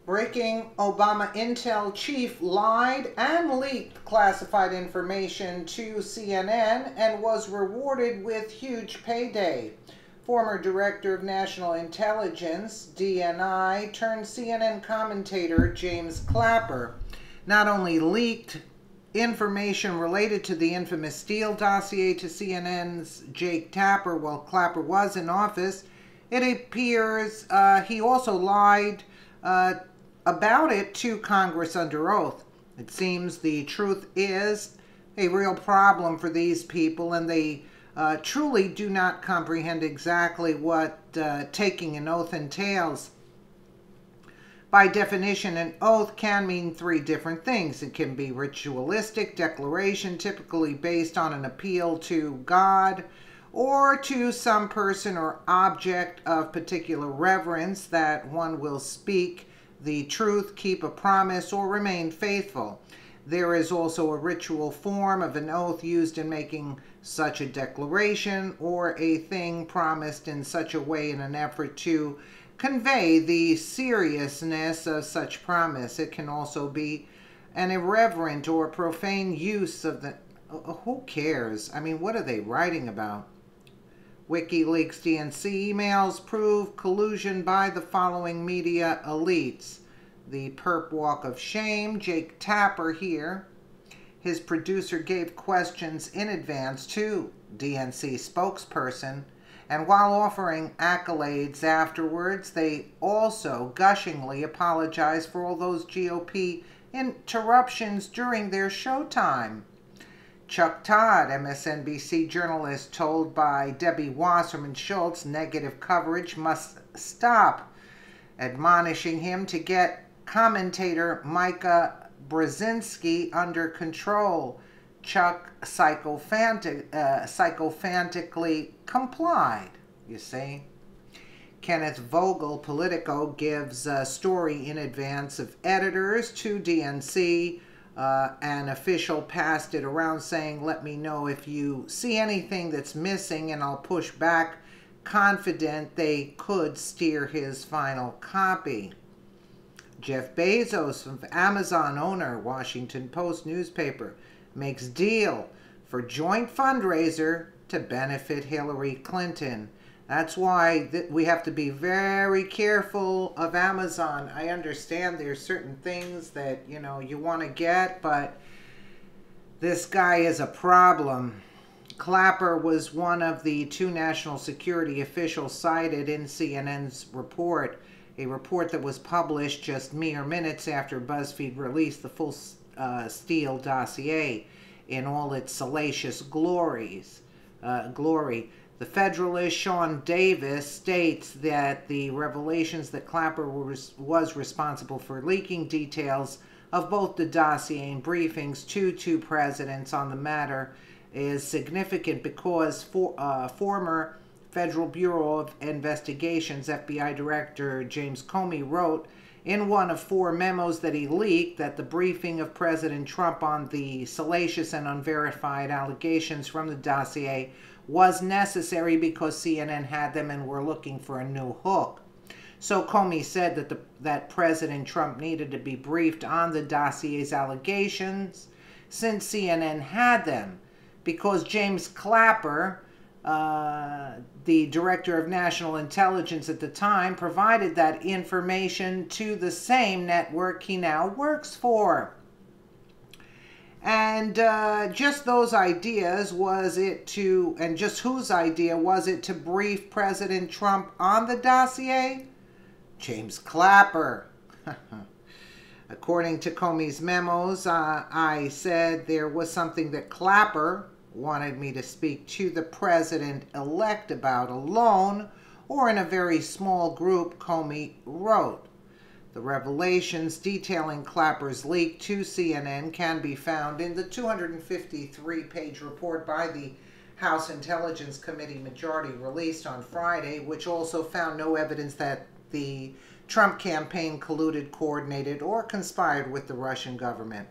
Breaking: Obama intel chief lied and leaked classified information to CNN and was rewarded with huge payday. Former Director of National Intelligence, DNI, turned CNN commentator James Clapper not only leaked information related to the infamous Steele dossier to CNN's Jake Tapper while Clapper was in office, it appears he also lied about it to Congress under oath. It seems the truth is a real problem for these people, and they truly do not comprehend exactly what taking an oath entails. By definition, an oath can mean three different things. It can be ritualistic declaration, typically based on an appeal to God or to some person or object of particular reverence that one will speak the truth, keep a promise, or remain faithful. There is also a ritual form of an oath used in making such a declaration or a thing promised in such a way in an effort to convey the seriousness of such promise. It can also be an irreverent or profane use of the... Who cares? I mean, what are they writing about? WikiLeaks DNC emails prove collusion by the following media elites. The perp walk of shame, Jake Tapper here. His producer gave questions in advance to DNC spokesperson, and while offering accolades afterwards, they also gushingly apologized for all those GOP interruptions during their showtime. Chuck Todd, MSNBC journalist, told by Debbie Wasserman Schultz negative coverage must stop, admonishing him to get commentator Micah Brzezinski under control. Chuck sycophantically complied, you see. Kenneth Vogel, Politico, gives a story in advance of editors to DNC. An official passed it around saying, "Let me know if you see anything that's missing and I'll push back," confident they could steer his final copy. Jeff Bezos, of Amazon owner, Washington Post newspaper, makes deal for joint fundraiser to benefit Hillary Clinton. That's why we have to be very careful of Amazon. I understand there's certain things that, you want to get, but this guy is a problem. Clapper was one of the two national security officials cited in CNN's report, a report that was published just mere minutes after BuzzFeed released the full Steele dossier in all its salacious glory. The Federalist Sean Davis states that the revelations that Clapper was responsible for leaking details of both the dossier and briefings to two presidents on the matter is significant because former Federal Bureau of Investigations FBI Director James Comey wrote in one of four memos that he leaked that the briefing of President Trump on the salacious and unverified allegations from the dossier was necessary because CNN had them and were looking for a new hook. So Comey said that President Trump needed to be briefed on the dossier's allegations since CNN had them, because James Clapper, the Director of National Intelligence at the time, provided that information to the same network he now works for. And just those ideas was it to, and just whose idea was it to brief President Trump on the dossier? James Clapper. According to Comey's memos, I said there was something that Clapper wanted me to speak to the president-elect about alone or in a very small group, Comey wrote. The revelations detailing Clapper's leak to CNN can be found in the 253-page report by the House Intelligence Committee majority released on Friday, which also found no evidence that the Trump campaign colluded, coordinated, or conspired with the Russian government.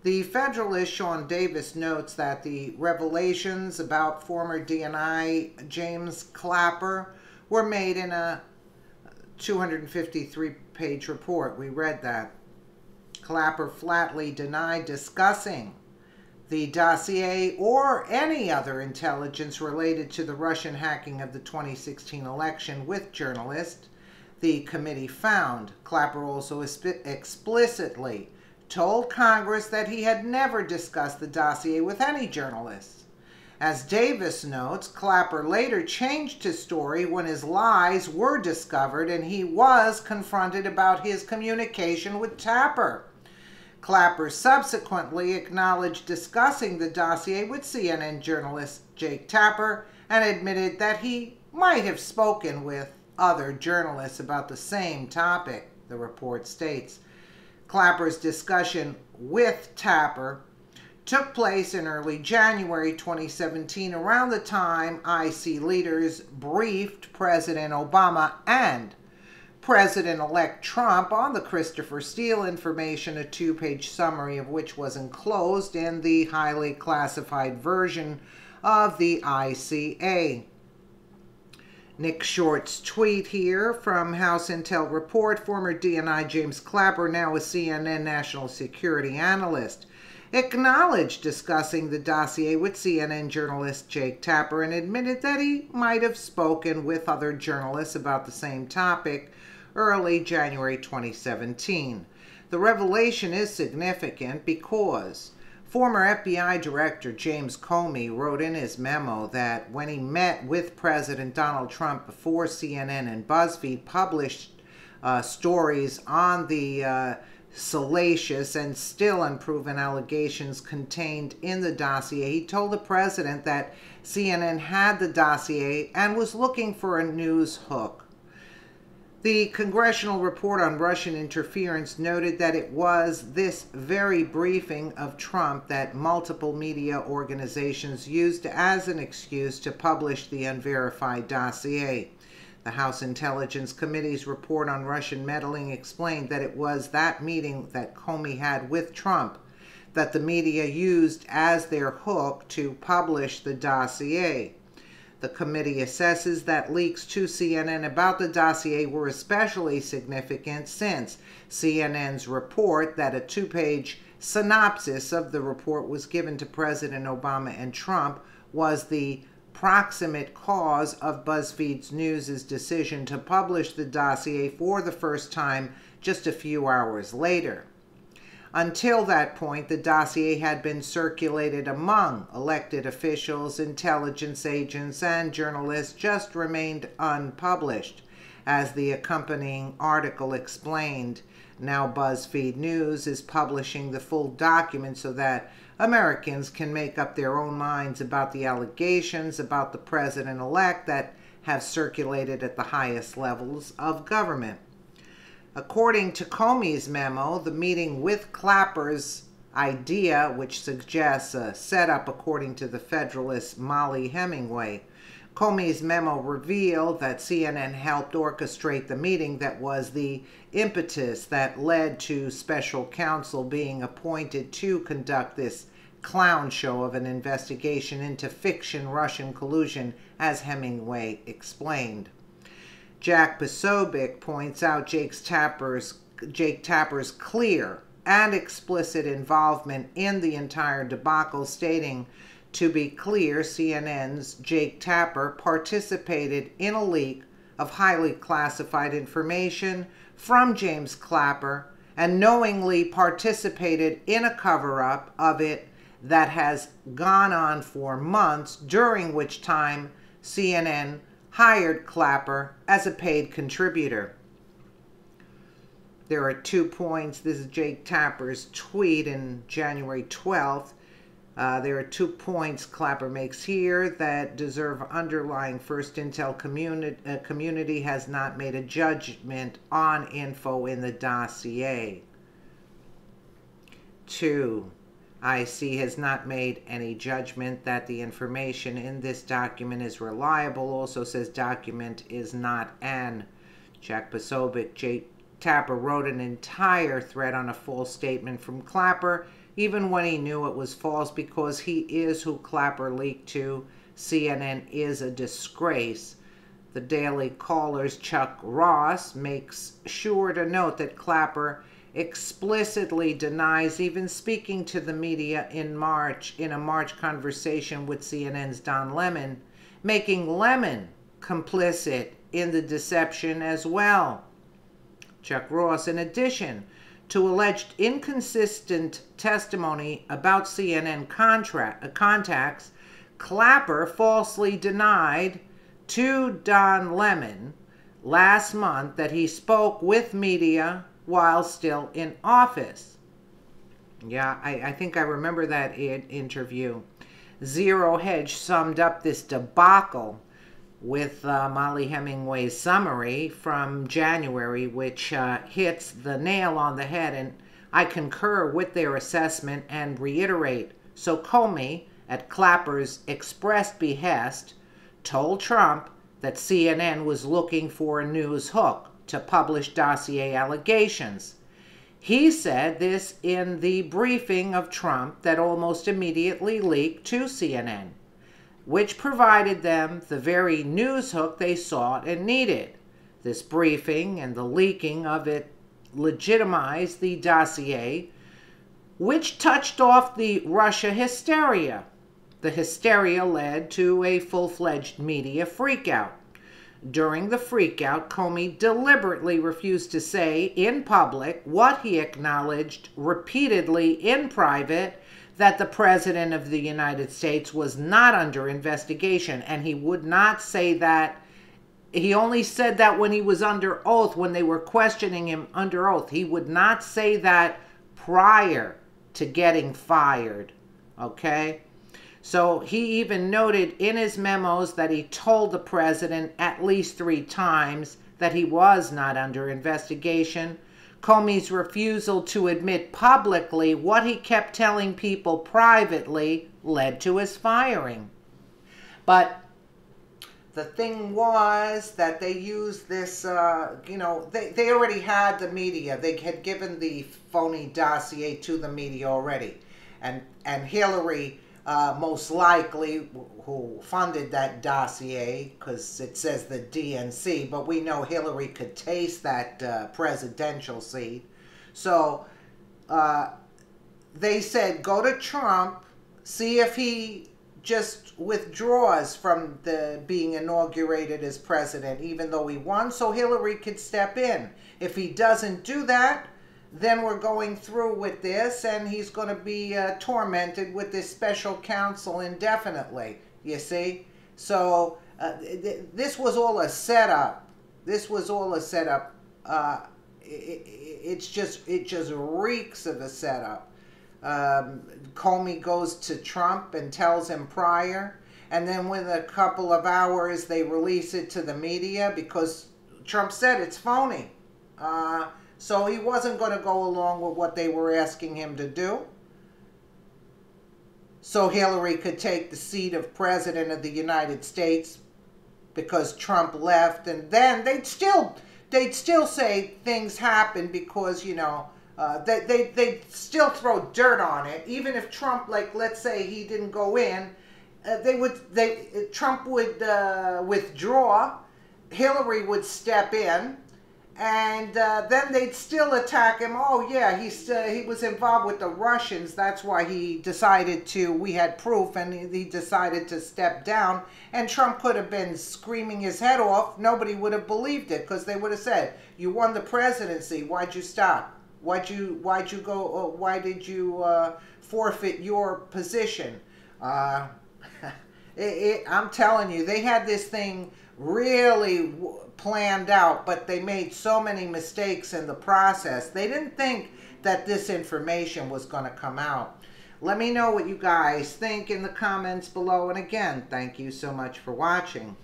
The Federalist Sean Davis notes that the revelations about former DNI James Clapper were made in a 253-page report. We read that. Clapper flatly denied discussing the dossier or any other intelligence related to the Russian hacking of the 2016 election with journalists. The committee found Clapper also explicitly told Congress that he had never discussed the dossier with any journalists. As Davis notes, Clapper later changed his story when his lies were discovered and he was confronted about his communication with Tapper. Clapper subsequently acknowledged discussing the dossier with CNN journalist Jake Tapper and admitted that he might have spoken with other journalists about the same topic, the report states. Clapper's discussion with Tapper took place in early January 2017, around the time IC leaders briefed President Obama and President-elect Trump on the Christopher Steele information, a 2-page summary of which was enclosed in the highly classified version of the ICA. Nick Short's tweet here from House Intel Report, former DNI James Clapper, now a CNN national security analyst, acknowledged discussing the dossier with CNN journalist Jake Tapper and admitted that he might have spoken with other journalists about the same topic early January 2017. The revelation is significant because former FBI Director James Comey wrote in his memo that when he met with President Donald Trump before CNN and BuzzFeed published stories on the salacious and still unproven allegations contained in the dossier, he told the president that CNN had the dossier and was looking for a news hook. The congressional report on Russian interference noted that it was this very briefing of Trump that multiple media organizations used as an excuse to publish the unverified dossier. The House Intelligence Committee's report on Russian meddling explained that it was that meeting that Comey had with Trump that the media used as their hook to publish the dossier. The committee assesses that leaks to CNN about the dossier were especially significant since CNN's report that a 2-page synopsis of the report was given to President Obama and Trump was the proximate cause of BuzzFeed News' decision to publish the dossier for the first time just a few hours later. Until that point, the dossier had been circulated among elected officials, intelligence agents, and journalists, just remained unpublished. As the accompanying article explained, now BuzzFeed News is publishing the full document so that Americans can make up their own minds about the allegations about the president-elect that have circulated at the highest levels of government. According to Comey's memo, the meeting with Clapper's idea, which suggests a setup according to the Federalist Molly Hemingway, Comey's memo revealed that CNN helped orchestrate the meeting that was the impetus that led to special counsel being appointed to conduct this clown show of an investigation into fiction Russian collusion, as Hemingway explained. Jack Posobiec points out Jake Tapper's clear and explicit involvement in the entire debacle, stating, to be clear, CNN's Jake Tapper participated in a leak of highly classified information from James Clapper and knowingly participated in a cover-up of it that has gone on for months, during which time CNN hired Clapper as a paid contributor. There are 2 points. This is Jake Tapper's tweet in January 12th. There are 2 points Clapper makes here that deserve underlying. First, Intel community has not made a judgment on info in the dossier. 2, IC has not made any judgment that the information in this document is reliable. Also says document is not an. Jack Posobiec, Jake Tapper wrote an entire thread on a false statement from Clapper, even when he knew it was false, because he is who Clapper leaked to. CNN is a disgrace. The Daily Caller's Chuck Ross makes sure to note that Clapper explicitly denies even speaking to the media in a March conversation with CNN's Don Lemon, making Lemon complicit in the deception as well. Chuck Ross, in addition to alleged inconsistent testimony about CNN contacts, Clapper falsely denied to Don Lemon last month that he spoke with media while still in office. Yeah, I think I remember that interview. Zero Hedge summed up this debacle with Molly Hemingway's summary from January, which hits the nail on the head, and I concur with their assessment and reiterate. So Comey, at Clapper's expressed behest, told Trump that CNN was looking for a news hook to publish dossier allegations. He said this in the briefing of Trump that almost immediately leaked to CNN, which provided them the very news hook they sought and needed. This briefing and the leaking of it legitimized the dossier, which touched off the Russia hysteria. The hysteria led to a full-fledged media freakout. During the freakout, Comey deliberately refused to say in public what he acknowledged repeatedly in private, that the President of the United States was not under investigation, and he would not say that. He only said that when he was under oath, when they were questioning him under oath. He would not say that prior to getting fired, okay? So he even noted in his memos that he told the president at least 3 times that he was not under investigation. Comey's refusal to admit publicly what he kept telling people privately led to his firing. But the thing was that they used this, they already had the media. They had given the phony dossier to the media already. And Hillary, most likely, who funded that dossier, because it says the DNC, but we know Hillary could taste that presidential seat. So they said, go to Trump, see if he just withdraws from being inaugurated as president, even though he won, so Hillary could step in. If he doesn't do that, then we're going through with this, and he's going to be tormented with this special counsel indefinitely, you see? So this was all a setup. This was all a setup. It just reeks of a setup. Comey goes to Trump and tells him prior, and then within a couple of hours they release it to the media because Trump said it's phony. So he wasn't going to go along with what they were asking him to do. So Hillary could take the seat of President of the United States because Trump left, and then they'd still say things happened because, you know, they'd still throw dirt on it. Even if Trump, like, let's say he didn't go in, Trump would withdraw, Hillary would step in, and then they'd still attack him. Oh yeah, he was involved with the Russians. That's why he decided to. We had proof, and he decided to step down. And Trump could have been screaming his head off. Nobody would have believed it because they would have said, "You won the presidency. Why'd you stop? Why'd you go? Why did you forfeit your position?" I'm telling you, they had this thing really planned out, but they made so many mistakes in the process. They didn't think that this information was going to come out. Let me know what you guys think in the comments below. And again, thank you so much for watching.